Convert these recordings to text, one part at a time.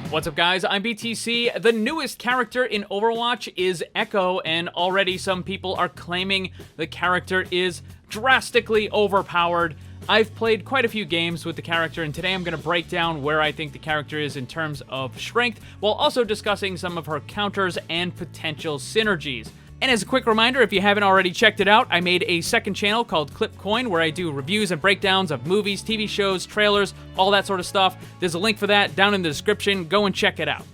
What's up, guys? I'm BTC. The newest character in Overwatch is Echo, and already some people are claiming the character is drastically overpowered. I've played quite a few games with the character, and today I'm going to break down where I think the character is in terms of strength, while also discussing some of her counters and potential synergies. And as a quick reminder, if you haven't already checked it out, I made a second channel called ClipCoin where I do reviews and breakdowns of movies, TV shows, trailers, all that sort of stuff. There's a link for that down in the description. Go and check it out.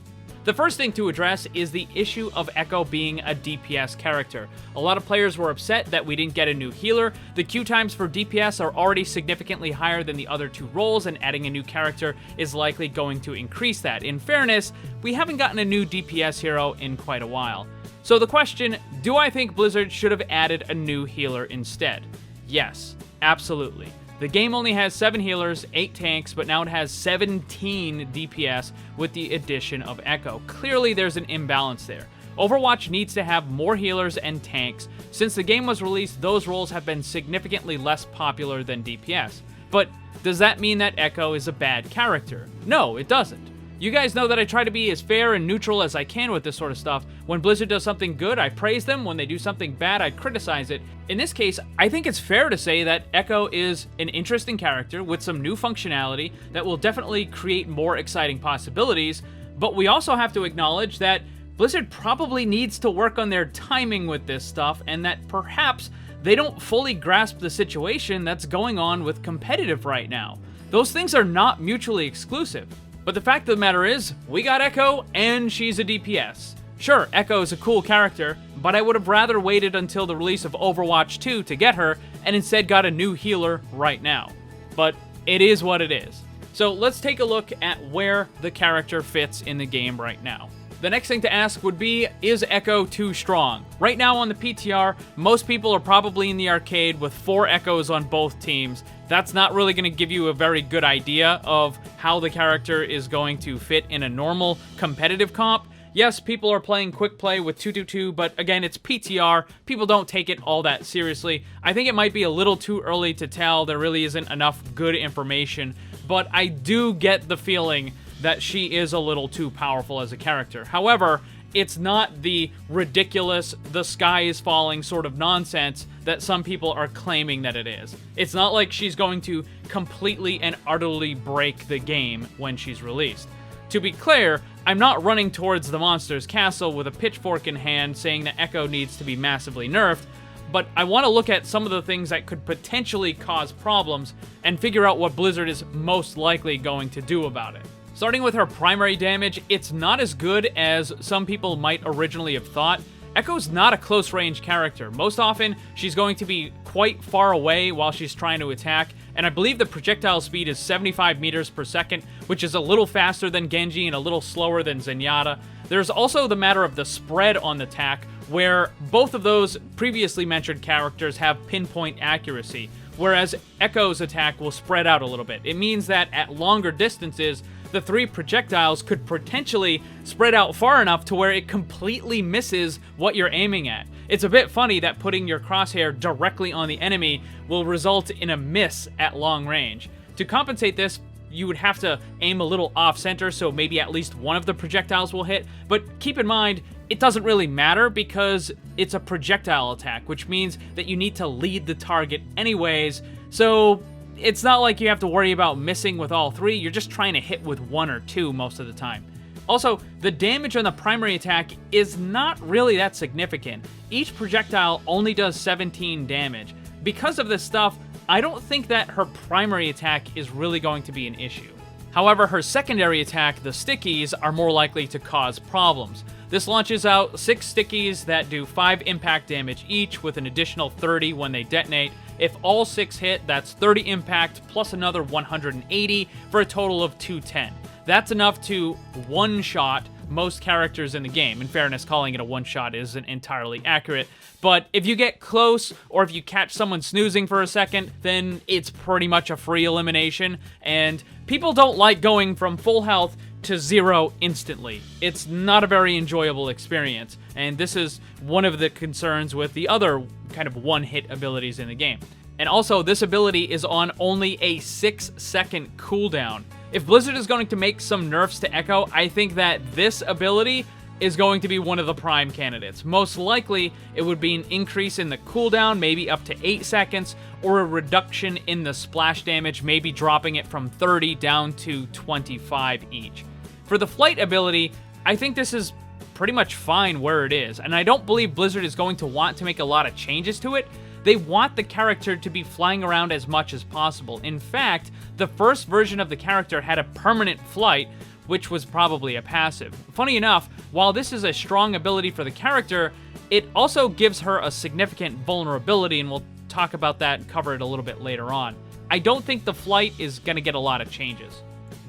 The first thing to address is the issue of Echo being a DPS character. A lot of players were upset that we didn't get a new healer. The queue times for DPS are already significantly higher than the other two roles, and adding a new character is likely going to increase that. In fairness, we haven't gotten a new DPS hero in quite a while. So the question, do I think Blizzard should have added a new healer instead? Yes, absolutely. The game only has 7 healers, 8 tanks, but now it has 17 DPS with the addition of Echo. Clearly there's an imbalance there. Overwatch needs to have more healers and tanks. Since the game was released, those roles have been significantly less popular than DPS. But does that mean that Echo is a bad character? No, it doesn't. You guys know that I try to be as fair and neutral as I can with this sort of stuff. When Blizzard does something good, I praise them. When they do something bad, I criticize it. In this case, I think it's fair to say that Echo is an interesting character with some new functionality that will definitely create more exciting possibilities, but we also have to acknowledge that Blizzard probably needs to work on their timing with this stuff, and that perhaps they don't fully grasp the situation that's going on with competitive right now. Those things are not mutually exclusive. But the fact of the matter is, we got Echo, and she's a DPS. Sure, Echo is a cool character, but I would have rather waited until the release of Overwatch 2 to get her, and instead got a new healer right now. But it is what it is. So let's take a look at where the character fits in the game right now. The next thing to ask would be, is Echo too strong? Right now on the PTR, most people are probably in the arcade with 4 Echoes on both teams. That's not really going to give you a very good idea of how the character is going to fit in a normal competitive comp. Yes, people are playing quick play with 2-2-2, but again, it's PTR. People don't take it all that seriously. I think it might be a little too early to tell. There really isn't enough good information, but I do get the feeling that she is a little too powerful as a character. However, it's not the ridiculous, the sky is falling sort of nonsense that some people are claiming that it is. It's not like she's going to completely and utterly break the game when she's released. To be clear, I'm not running towards the monster's castle with a pitchfork in hand saying that Echo needs to be massively nerfed, but I want to look at some of the things that could potentially cause problems and figure out what Blizzard is most likely going to do about it. Starting with her primary damage, it's not as good as some people might originally have thought. Echo's not a close-range character. Most often, she's going to be quite far away while she's trying to attack, and I believe the projectile speed is 75 meters per second, which is a little faster than Genji and a little slower than Zenyatta. There's also the matter of the spread on the attack, where both of those previously mentioned characters have pinpoint accuracy, whereas Echo's attack will spread out a little bit. It means that at longer distances, the 3 projectiles could potentially spread out far enough to where it completely misses what you're aiming at. It's a bit funny that putting your crosshair directly on the enemy will result in a miss at long range. To compensate this, you would have to aim a little off-center, so maybe at least one of the projectiles will hit, but keep in mind, it doesn't really matter because it's a projectile attack, which means that you need to lead the target anyways, so it's not like you have to worry about missing with all 3, you're just trying to hit with 1 or 2 most of the time. Also, the damage on the primary attack is not really that significant. Each projectile only does 17 damage. Because of this stuff, I don't think that her primary attack is really going to be an issue. However, her secondary attack, the stickies, are more likely to cause problems. This launches out 6 stickies that do 5 impact damage each, with an additional 30 when they detonate. If all 6 hit, that's 30 impact plus another 180 for a total of 210. That's enough to one-shot most characters in the game. In fairness, calling it a one-shot isn't entirely accurate, but if you get close or if you catch someone snoozing for a second, then it's pretty much a free elimination, and people don't like going from full health to 0 instantly. It's not a very enjoyable experience, and this is one of the concerns with the other kind of one-hit abilities in the game. And also, this ability is on only a 6-second cooldown. If Blizzard is going to make some nerfs to Echo, I think that this ability is going to be one of the prime candidates. Most likely, it would be an increase in the cooldown, maybe up to 8 seconds, or a reduction in the splash damage, maybe dropping it from 30 down to 25 each. For the flight ability, I think this is pretty much fine where it is, and I don't believe Blizzard is going to want to make a lot of changes to it. They want the character to be flying around as much as possible. In fact, the first version of the character had a permanent flight, which was probably a passive. Funny enough, while this is a strong ability for the character, it also gives her a significant vulnerability, and we'll talk about that and cover it a little bit later on. I don't think the flight is going to get a lot of changes.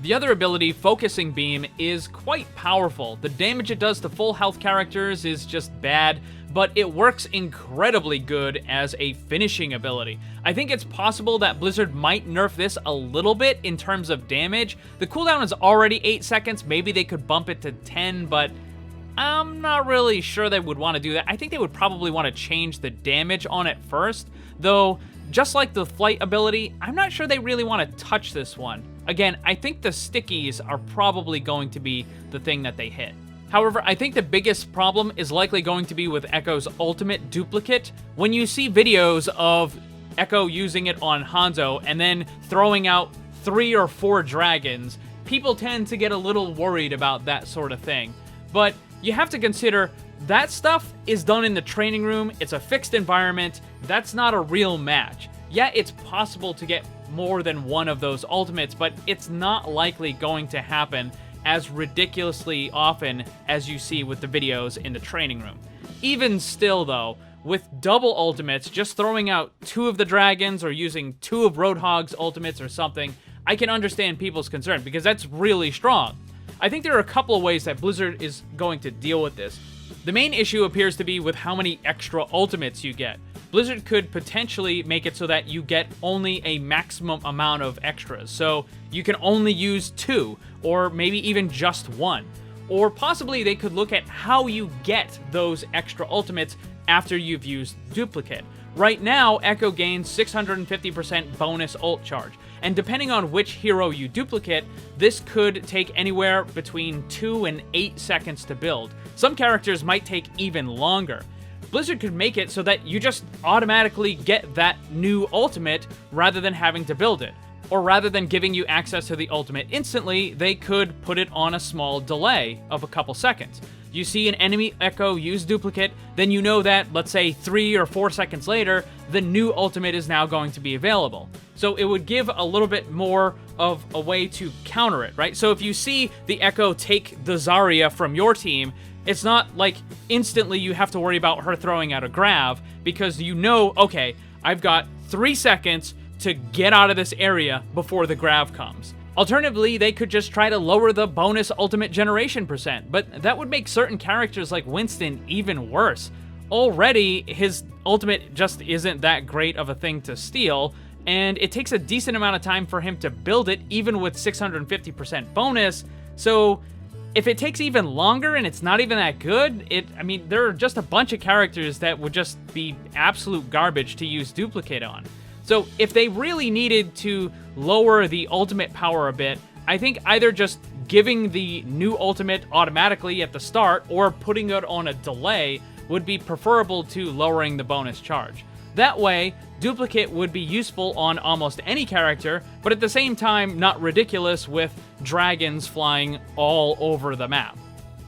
The other ability, Focusing Beam, is quite powerful. The damage it does to full health characters is just bad, but it works incredibly good as a finishing ability. I think it's possible that Blizzard might nerf this a little bit in terms of damage. The cooldown is already 8 seconds, maybe they could bump it to 10, but I'm not really sure they would want to do that. I think they would probably want to change the damage on it first, though just like the flight ability, I'm not sure they really want to touch this one. Again, I think the stickies are probably going to be the thing that they hit. However, I think the biggest problem is likely going to be with Echo's ultimate duplicate. When you see videos of Echo using it on Hanzo and then throwing out 3 or 4 dragons, people tend to get a little worried about that sort of thing. But you have to consider that stuff is done in the training room, it's a fixed environment, that's not a real match. Yeah, it's possible to get more than one of those ultimates, but it's not likely going to happen as ridiculously often as you see with the videos in the training room. Even still though, with double ultimates, just throwing out 2 of the dragons or using 2 of Roadhog's ultimates or something, I can understand people's concern because that's really strong. I think there are a couple of ways that Blizzard is going to deal with this. The main issue appears to be with how many extra ultimates you get. Blizzard could potentially make it so that you get only a maximum amount of extras, so you can only use 2, or maybe even just 1. Or possibly they could look at how you get those extra ultimates after you've used duplicate. Right now, Echo gains 650% bonus ult charge, and depending on which hero you duplicate, this could take anywhere between 2 and 8 seconds to build. Some characters might take even longer. Blizzard could make it so that you just automatically get that new ultimate rather than having to build it. Or rather than giving you access to the ultimate instantly, they could put it on a small delay of a couple seconds. You see an enemy Echo use duplicate, then you know that, let's say 3 or 4 seconds later, the new ultimate is now going to be available. So it would give a little bit more of a way to counter it, right? So if you see the Echo take the Zarya from your team, it's not like instantly you have to worry about her throwing out a grav, because you know, okay, I've got 3 seconds to get out of this area before the grav comes. Alternatively, they could just try to lower the bonus ultimate generation percent, but that would make certain characters like Winston even worse. Already, his ultimate just isn't that great of a thing to steal, and it takes a decent amount of time for him to build it, even with 650% bonus, so if it takes even longer and it's not even that good, there are just a bunch of characters that would just be absolute garbage to use duplicate on. So if they really needed to lower the ultimate power a bit, I think either just giving the new ultimate automatically at the start or putting it on a delay would be preferable to lowering the bonus charge. That way, duplicate would be useful on almost any character, but at the same time not ridiculous with dragons flying all over the map.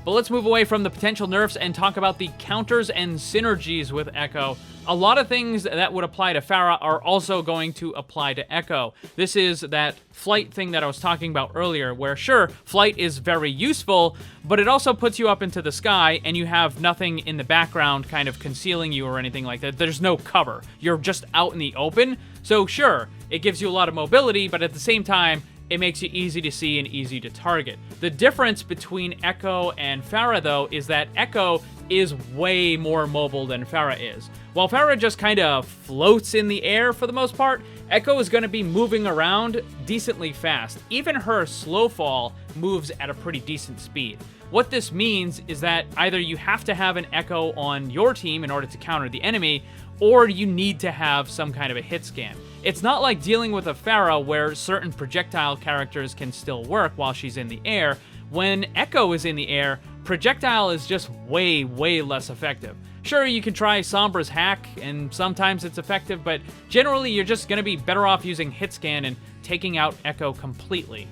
But let's move away from the potential nerfs and talk about the counters and synergies with Echo. A lot of things that would apply to Pharah are also going to apply to Echo. This is that flight thing that I was talking about earlier, where sure, flight is very useful, but it also puts you up into the sky and you have nothing in the background kind of concealing you or anything like that. There's no cover. You're just out in the open. So sure, it gives you a lot of mobility, but at the same time, it makes you easy to see and easy to target. The difference between Echo and Pharah, though, is that Echo is way more mobile than Pharah is. While Pharah just kind of floats in the air for the most part, Echo is going to be moving around decently fast. Even her slow fall moves at a pretty decent speed. What this means is that either you have to have an Echo on your team in order to counter the enemy, or you need to have some kind of a hit scan. It's not like dealing with a Pharah where certain projectile characters can still work while she's in the air. When Echo is in the air, projectile is just way less effective. Sure, you can try Sombra's hack, and sometimes it's effective, but generally you're just going to be better off using hit scan and taking out Echo completely.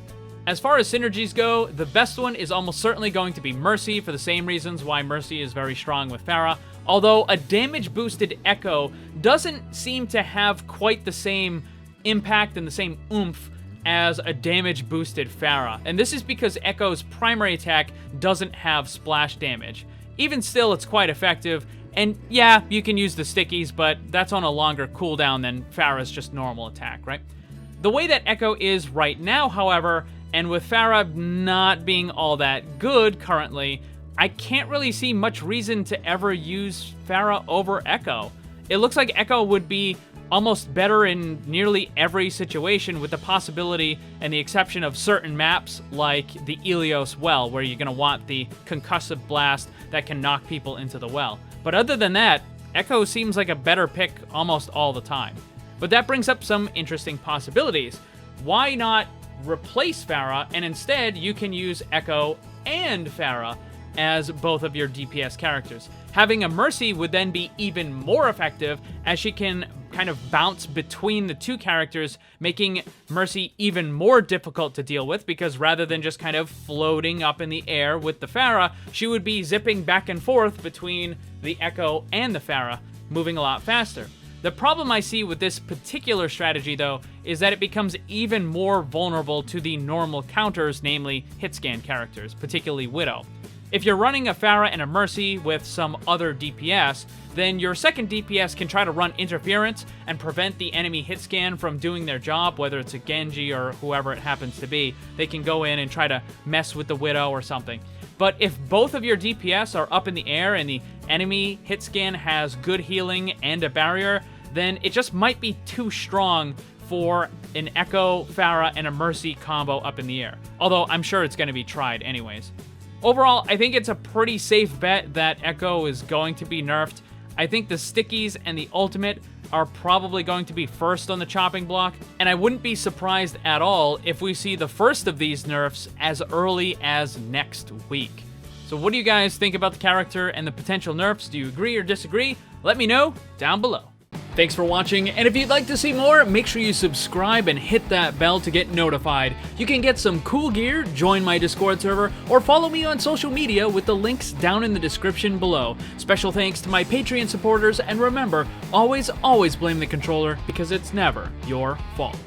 As far as synergies go, the best one is almost certainly going to be Mercy for the same reasons why Mercy is very strong with Pharah, although a damage-boosted Echo doesn't seem to have quite the same impact and the same oomph as a damage-boosted Pharah, and this is because Echo's primary attack doesn't have splash damage. Even still, it's quite effective, and yeah, you can use the stickies, but that's on a longer cooldown than Pharah's just normal attack, right? The way that Echo is right now, however, and with Pharah not being all that good currently, I can't really see much reason to ever use Pharah over Echo. It looks like Echo would be almost better in nearly every situation, with the possibility and the exception of certain maps like the Ilios well, where you're going to want the concussive blast that can knock people into the well. But other than that, Echo seems like a better pick almost all the time. But that brings up some interesting possibilities. Why not replace Pharah, and instead you can use Echo and Pharah as both of your DPS characters? Having a Mercy would then be even more effective, as she can kind of bounce between the two characters, making Mercy even more difficult to deal with, because rather than just kind of floating up in the air with the Pharah, she would be zipping back and forth between the Echo and the Pharah, moving a lot faster. The problem I see with this particular strategy, though, is that it becomes even more vulnerable to the normal counters, namely hit scan characters, particularly Widow. If you're running a Pharah and a Mercy with some other DPS, then your second DPS can try to run interference and prevent the enemy hit scan from doing their job, whether it's a Genji or whoever it happens to be. They can go in and try to mess with the Widow or something. But if both of your DPS are up in the air and the enemy hit scan has good healing and a barrier, then it just might be too strong for an Echo, Pharah, and a Mercy combo up in the air. Although I'm sure it's going to be tried anyways. Overall, I think it's a pretty safe bet that Echo is going to be nerfed. I think the stickies and the ultimate are probably going to be first on the chopping block, and I wouldn't be surprised at all if we see the first of these nerfs as early as next week. So what do you guys think about the character and the potential nerfs? Do you agree or disagree? Let me know down below. Thanks for watching, and if you'd like to see more, make sure you subscribe and hit that bell to get notified. You can get some cool gear, join my Discord server, or follow me on social media with the links down in the description below. Special thanks to my Patreon supporters, and remember, always blame the controller, because it's never your fault.